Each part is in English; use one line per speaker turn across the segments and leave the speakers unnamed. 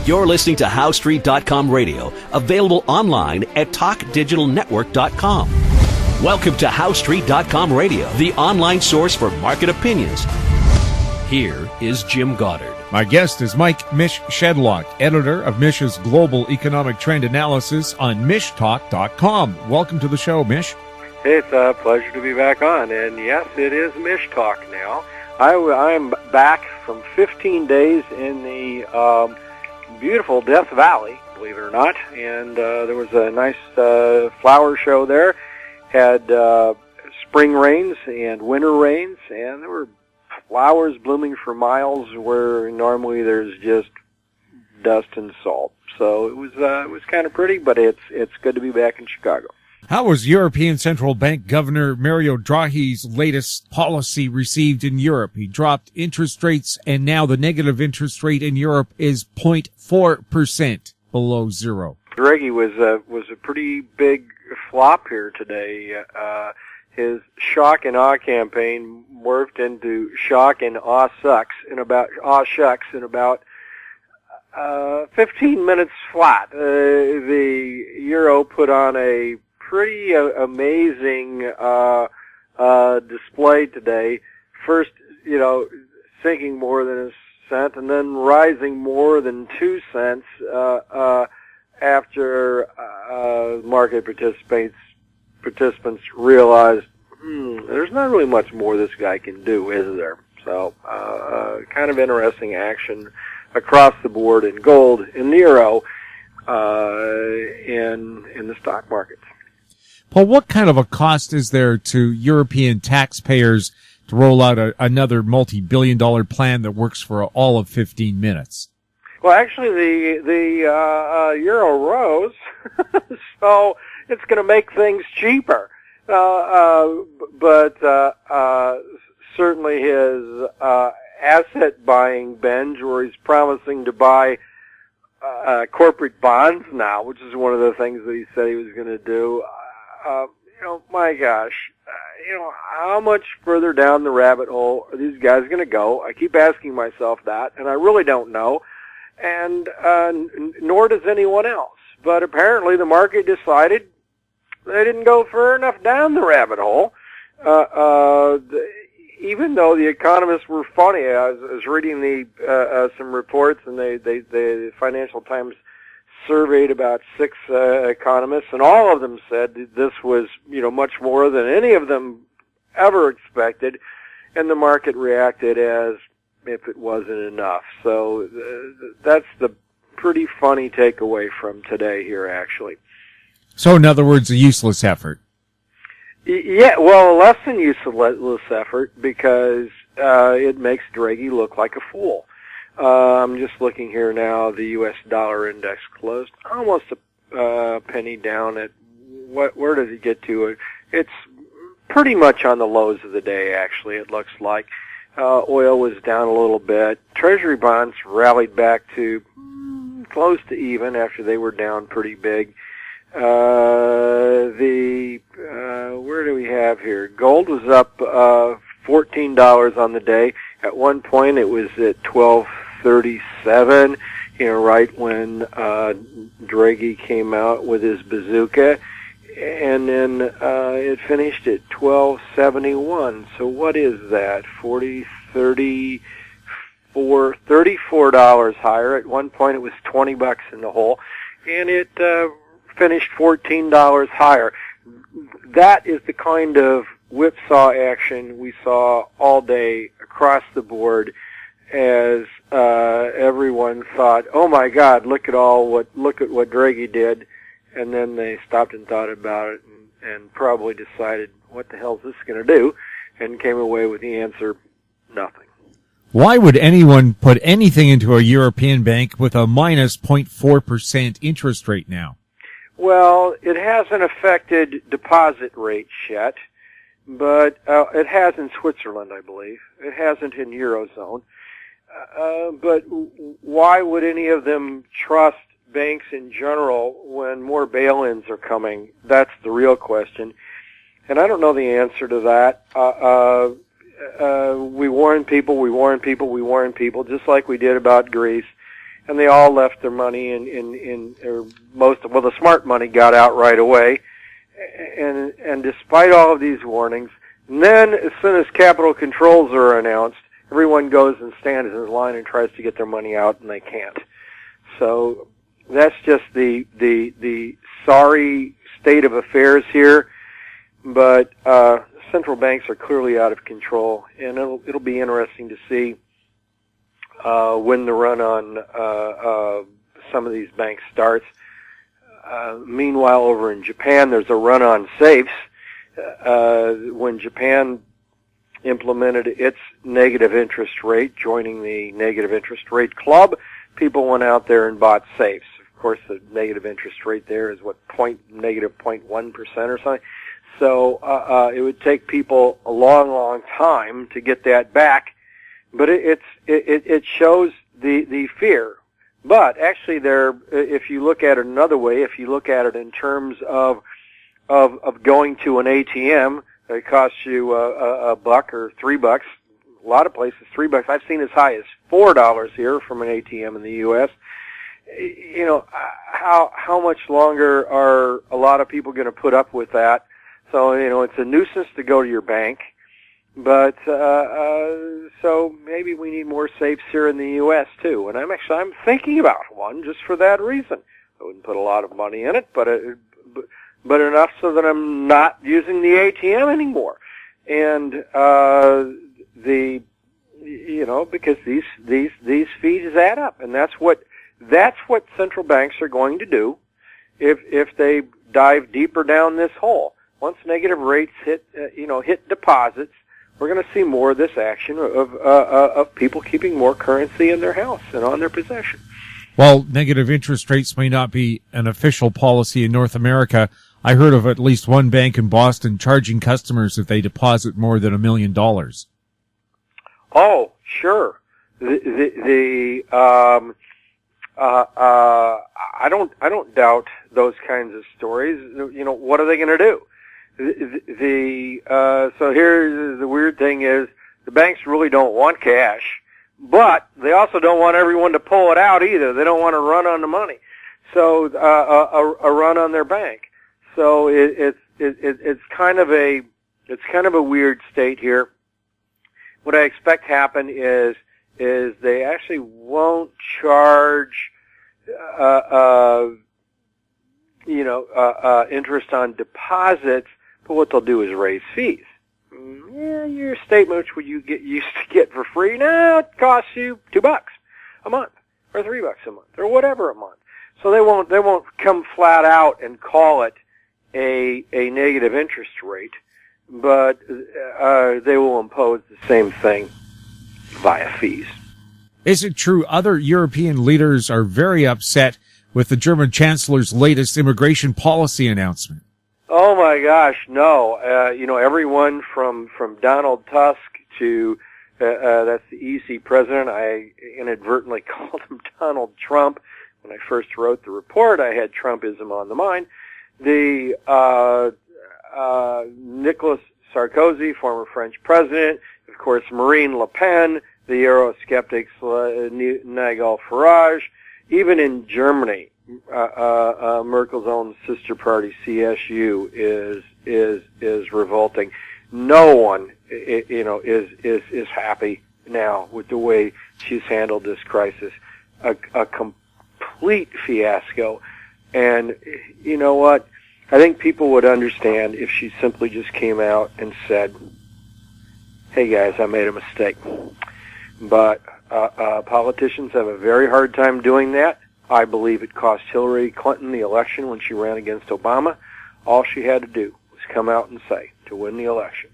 You're listening to HowStreet.com radio, available online at TalkDigitalNetwork.com. Welcome to HowStreet.com radio, the online source for market opinions. Here is Jim Goddard.
My guest is Mish Shedlock, editor of Mish's Global Economic Trend Analysis on MishTalk.com. Welcome to the show, Mish.
Hey, it's a pleasure to be back on, and yes, it is Mish Talk now. I'm back from 15 days in the beautiful Death Valley, believe it or not, and there was a nice flower show there. Had spring rains and winter rains, and there were flowers blooming for miles where normally there's just dust and salt. So it was kind of pretty, but it's good to be back in Chicago.
How was European Central Bank Governor Mario Draghi's latest policy received in Europe? He dropped interest rates, and now the negative interest rate in Europe is 0.4% below zero.
Draghi was a pretty big flop here today. His shock and awe campaign morphed into shock and awe shucks in about 15 minutes flat. The euro put on a pretty amazing display today. First, sinking more than a cent, and then rising more than 2 cents after market participants realized there's not really much more this guy can do, is there? So, kind of interesting action across the board in gold, in the euro, in the stock markets.
Paul, what kind of a cost is there to European taxpayers to roll out another multi-billion-dollar plan that works for all of 15 minutes?
Well, actually, the euro rose, so it's going to make things cheaper. But certainly his asset buying binge, where he's promising to buy corporate bonds now, which is one of the things that he said he was going to do. My gosh, how much further down the rabbit hole are these guys going to go? I keep asking myself that, and I really don't know, and nor does anyone else. But apparently the market decided they didn't go far enough down the rabbit hole, even though the economists were funny. I was reading some reports, and the Financial Times surveyed about 6 economists, and all of them said this was, much more than any of them ever expected, and the market reacted as if it wasn't enough. So that's the pretty funny takeaway from today here, actually.
So, in other words, a useless effort.
Yeah, well, a less than useless effort, because it makes Draghi look like a fool. I'm just looking here now. The U.S. dollar index closed almost a penny down at where does it get to? It's pretty much on the lows of the day, actually, it looks like. Oil was down a little bit. Treasury bonds rallied back to close to even after they were down pretty big. Where do we have here? Gold was up $14 on the day. At one point it was at $12.37, right when Draghi came out with his bazooka, and then it finished at $12.71. So what is that? $34 higher. At one point it was $20 in the hole, and it finished $14 higher. That is the kind of whipsaw action we saw all day across the board, as everyone thought, "Oh my God, look at what Draghi did," and then they stopped and thought about it and probably decided, "What the hell is this going to do?" and came away with the answer, nothing.
Why would anyone put anything into a European bank with a minus 0.4% interest rate now?
Well, it hasn't affected deposit rates yet, but it has in Switzerland, I believe. It hasn't in Eurozone. But why would any of them trust banks in general when more bail-ins are coming? That's the real question. And I don't know the answer to that. We warn people, just like we did about Greece. and they all left their money or the smart money got out right away. And despite all of these warnings, and then as soon as capital controls are announced, everyone goes and stands in line and tries to get their money out, and they can't. So that's just the sorry state of affairs here. But central banks are clearly out of control, and it'll be interesting to see when the run on some of these banks starts. Meanwhile, over in Japan, there's a run on safes. When Japan implemented its negative interest rate, joining the negative interest rate club, people went out there and bought safes. Of course, the negative interest rate there is negative 0.1% or something. So it would take people a long time to get that back. But it shows the fear. But actually, if you look at it another way, if you look at it in terms of going to an ATM, it costs you a buck or $3. A lot of places $3. I've seen as high as $4 here from an ATM in the U.S. You know, how much longer are a lot of people going to put up with that? So, you know, it's a nuisance to go to your bank. But so maybe we need more safes here in the U.S. too. And I'm thinking about one just for that reason. I wouldn't put a lot of money in it, but enough so that I'm not using the ATM anymore. And because these fees add up, and that's what central banks are going to do if they dive deeper down this hole. Once negative rates hit deposits, we're going to see more of this action of people keeping more currency in their house and on their possession.
While negative interest rates may not be an official policy in North America, I heard of at least one bank in Boston charging customers if they deposit more than $1 million.
Oh, sure. I don't doubt those kinds of stories. You know, what are they going to do? So here's the weird thing is the banks really don't want cash, but they also don't want everyone to pull it out either. They don't want to run on the money, so a run on their bank. So it's kind of a weird state here. What I expect happen is they actually won't charge interest on deposits. But what they'll do is raise fees. Yeah, your statement, which you used to get for free, now it costs you $2 a month, or $3 a month, or whatever a month. So they won't come flat out and call it a negative interest rate, but they will impose the same thing via fees.
Is it true other European leaders are very upset with the German Chancellor's latest immigration policy announcement?
Oh my gosh, no. Everyone from Donald Tusk to, that's the EC president. I inadvertently called him Donald Trump. When I first wrote the report, I had Trumpism on the mind. The, Nicolas Sarkozy, former French president, of course, Marine Le Pen, the Eurosceptics, Nigel Farage, even in Germany, Merkel's own sister party, CSU, is revolting. No one, is happy now with the way she's handled this crisis. A complete fiasco. And you know what? I think people would understand if she simply just came out and said, "Hey guys, I made a mistake." But politicians have a very hard time doing that. I believe it cost Hillary Clinton the election when she ran against Obama. All she had to do was come out and say, to win the election,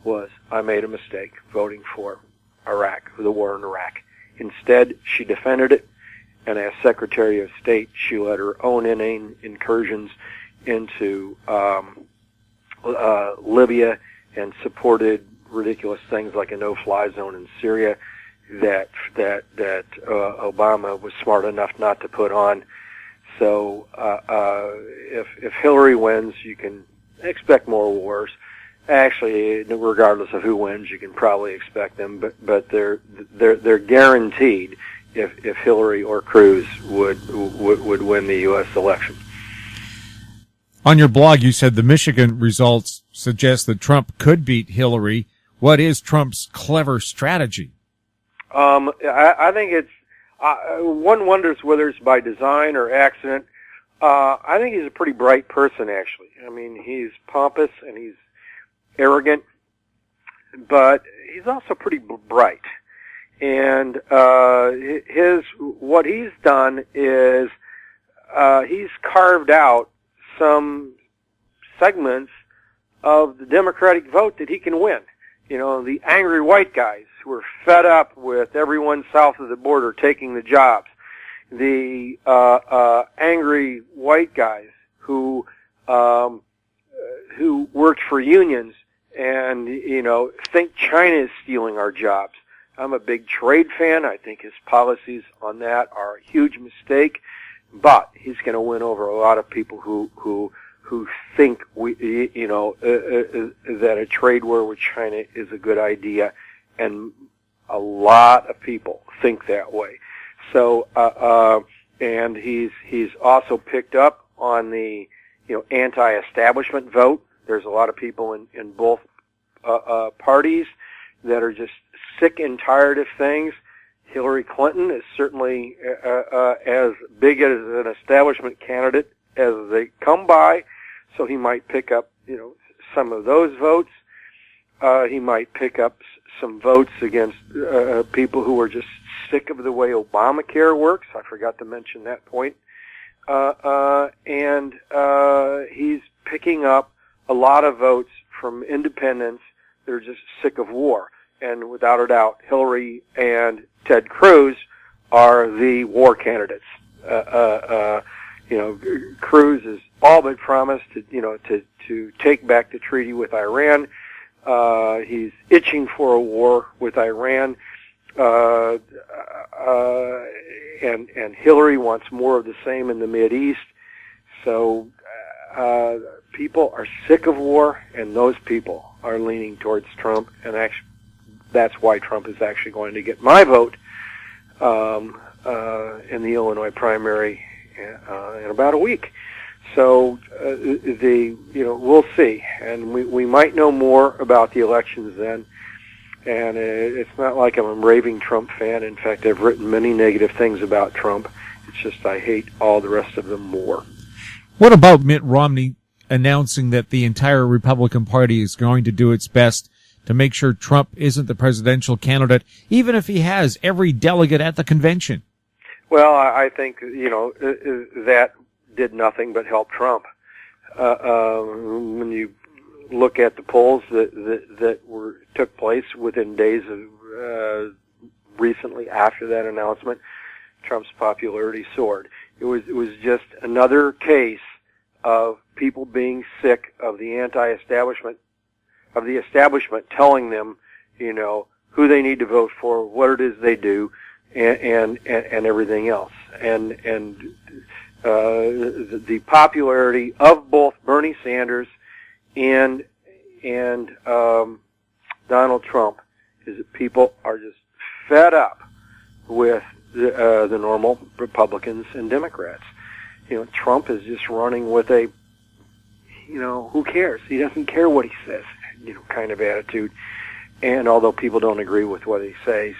was, "I made a mistake voting for Iraq, for the war in Iraq." Instead, she defended it, and as Secretary of State, she led her own inane incursions into Libya and supported ridiculous things like a no-fly zone in Syria that Obama was smart enough not to put on. So if Hillary wins, you can expect more wars. Actually, regardless of who wins, you can probably expect them. But they're guaranteed if Hillary or Cruz would win the U.S. election.
On your blog, you said the Michigan results suggest that Trump could beat Hillary. What is Trump's clever strategy?
I think it's one wonders whether it's by design or accident. I think he's a pretty bright person, actually. I mean, he's pompous and he's arrogant, but he's also pretty bright. And what he's done is he's carved out some segments of the Democratic vote that he can win. You know, the angry white guys who are fed up with everyone south of the border taking the jobs. The angry white guys who worked for unions and, you know, think China is stealing our jobs. I'm a big trade fan. I think his policies on that are a huge mistake, but he's going to win over a lot of people who think that a trade war with China is a good idea, and a lot of people think that way. So, and he's also picked up on the, you know, anti-establishment vote. There's a lot of people in both parties that are just sick and tired of things. Hillary Clinton is certainly as big as an establishment candidate as they come by, so he might pick up, you know, some of those votes. He might pick up some votes against people who are just sick of the way Obamacare works. I forgot to mention that point. And he's picking up a lot of votes from independents that are just sick of war. And without a doubt, Hillary and Ted Cruz are the war candidates. You know, Cruz has all but promised to take back the treaty with Iran. He's itching for a war with Iran. And Hillary wants more of the same in the Mideast. So, people are sick of war, and those people are leaning towards Trump, and actually, that's why Trump is actually going to get my vote, in the Illinois primary, in about a week. So, we'll see, and we might know more about the elections then. And it's not like I'm a raving Trump fan. In fact, I've written many negative things about Trump. It's just I hate all the rest of them more.
What about Mitt Romney announcing that the entire Republican Party is going to do its best to make sure Trump isn't the presidential candidate, even if he has every delegate at the convention?
Well, I think, that did nothing but help Trump. When you look at the polls that took place within days of recently after that announcement, Trump's popularity soared. It was just another case of people being sick of the establishment telling them, who they need to vote for, what it is they do, and everything else. And the popularity of both Bernie Sanders and Donald Trump is that people are just fed up with the normal Republicans and Democrats. Trump is just running with a, who cares? He doesn't care what he says, kind of attitude. And although people don't agree with what he says,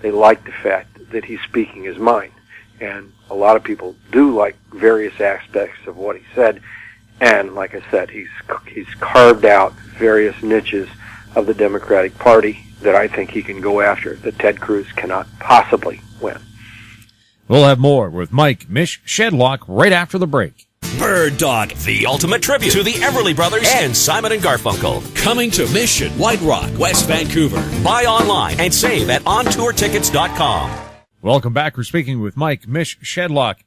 they like the fact that he's speaking his mind. And a lot of people do like various aspects of what he said. And like I said, he's carved out various niches of the Democratic Party that I think he can go after, that Ted Cruz cannot possibly win.
We'll have more with Mish Shedlock right after the break.
Bird Dog, the ultimate tribute to the Everly Brothers and Simon and Garfunkel. Coming to Mission, White Rock, West Vancouver. Buy online and save at ontourtickets.com.
Welcome back. We're speaking with Mish Shedlock.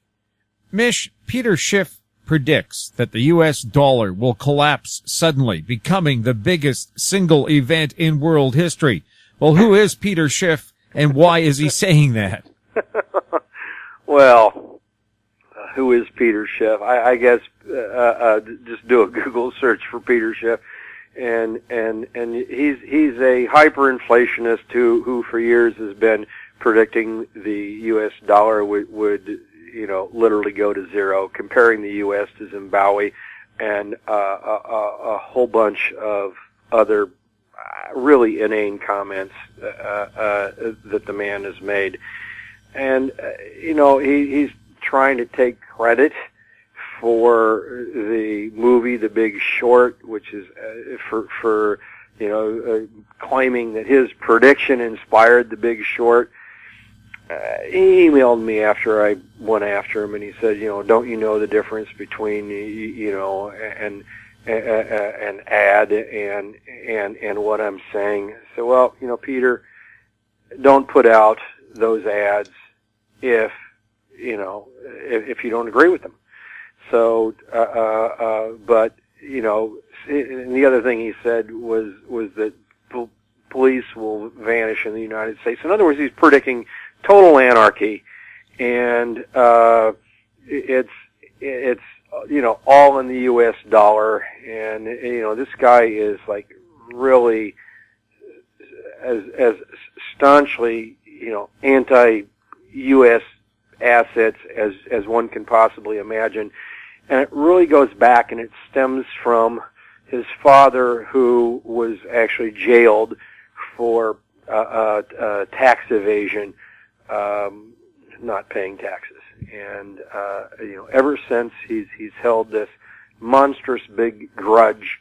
Mish, Peter Schiff predicts that the U.S. dollar will collapse suddenly, becoming the biggest single event in world history. Well, who is Peter Schiff, and why is he saying that?
Well, who is Peter Schiff? I guess just do a Google search for Peter Schiff, and he's a hyperinflationist who for years has been predicting the U.S. dollar would literally go to zero, comparing the U.S. to Zimbabwe, and a whole bunch of other really inane comments that the man has made. And he's trying to take credit for the movie The Big Short, which is for claiming that his prediction inspired The Big Short. He emailed me after I went after him, and he said, don't you know the difference between an ad and what I'm saying? I said, well, Peter, don't put out those ads if you don't agree with them. So, but and the other thing he said was that police will vanish in the United States. In other words, he's predicting total anarchy, and it's all in the U.S. dollar. And this guy is like really as staunchly anti-U.S. assets as one can possibly imagine. And it really goes back, and it stems from his father, who was actually jailed for tax evasion, not paying taxes. And ever since he's held this monstrous big grudge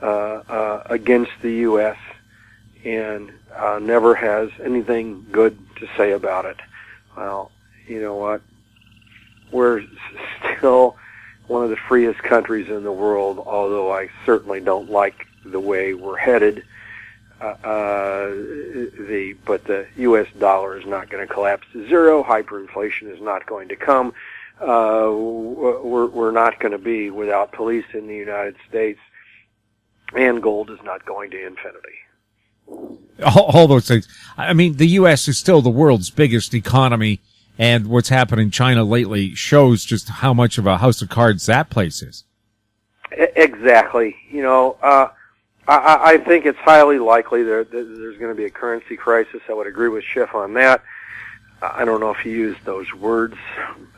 against the U.S. and never has anything good to say about it. Well, you know what? We're still one of the freest countries in the world, although I certainly don't like the way we're headed. But the U.S. dollar is not going to collapse to zero. Hyperinflation is not going to come. We're not going to be without police in the United States, and gold is not going to infinity.
All those things. I mean, the U.S. is still the world's biggest economy, and what's happened in China lately shows just how much of a house of cards that place is.
Exactly. I think it's highly likely there's going to be a currency crisis. I would agree with Schiff on that. I don't know if he used those words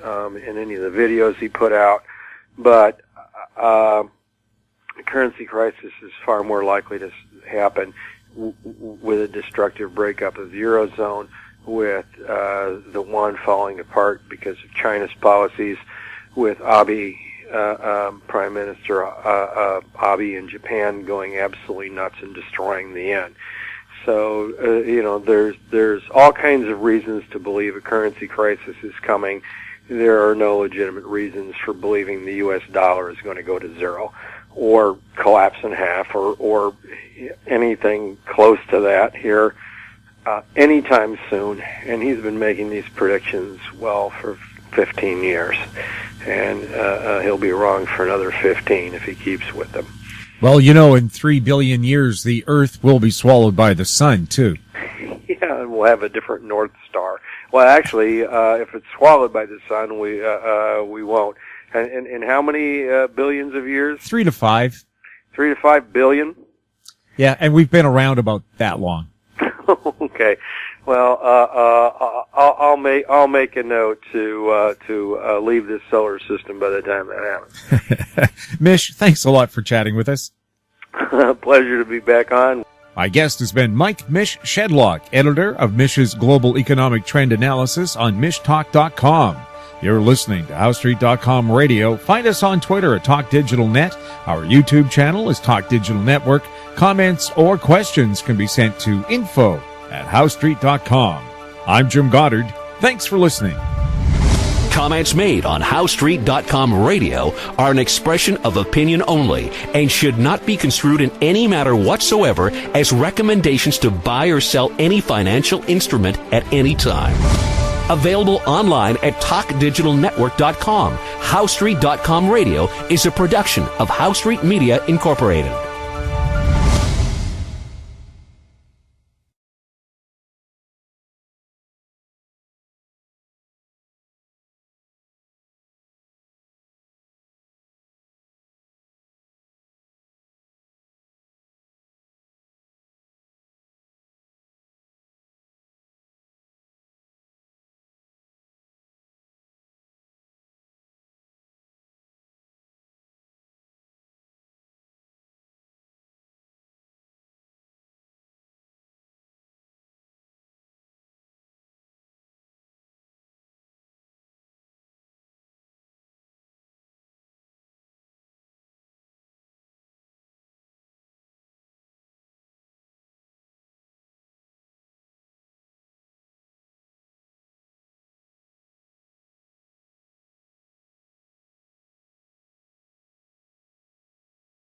in any of the videos he put out, but a currency crisis is far more likely to happen with a destructive breakup of the Eurozone, with the yuan falling apart because of China's policies, with Abe, Prime Minister Abe in Japan going absolutely nuts and destroying the yen. So, there's all kinds of reasons to believe a currency crisis is coming. There are no legitimate reasons for believing the U.S. dollar is going to go to zero or collapse in half or anything close to that here anytime soon. And he's been making these predictions, for 15 years. And he'll be wrong for another 15 if he keeps with them.
Well, in 3 billion years, the Earth will be swallowed by the sun, too.
Yeah, and we'll have a different North Star. Well, actually, if it's swallowed by the sun, we won't. And how many billions of years?
3 to 5.
3 to 5 billion?
Yeah, and we've been around about that long.
Okay. Well, I'll make a note to leave this solar system by the time that happens.
Mish, thanks a lot for chatting with us.
Pleasure to be back on.
My guest has been Mish Shedlock, editor of Mish's Global Economic Trend Analysis on MishTalk.com. You're listening to HowStreet.com Radio. Find us on Twitter at TalkDigitalNet. Our YouTube channel is Talk Digital Network. Comments or questions can be sent to info@HowStreet.com. I'm Jim Goddard. Thanks for listening.
Comments made on HowStreet.com Radio are an expression of opinion only and should not be construed in any matter whatsoever as recommendations to buy or sell any financial instrument at any time. Available online at TalkDigitalNetwork.com. HowStreet.com Radio is a production of HowStreet Media Incorporated.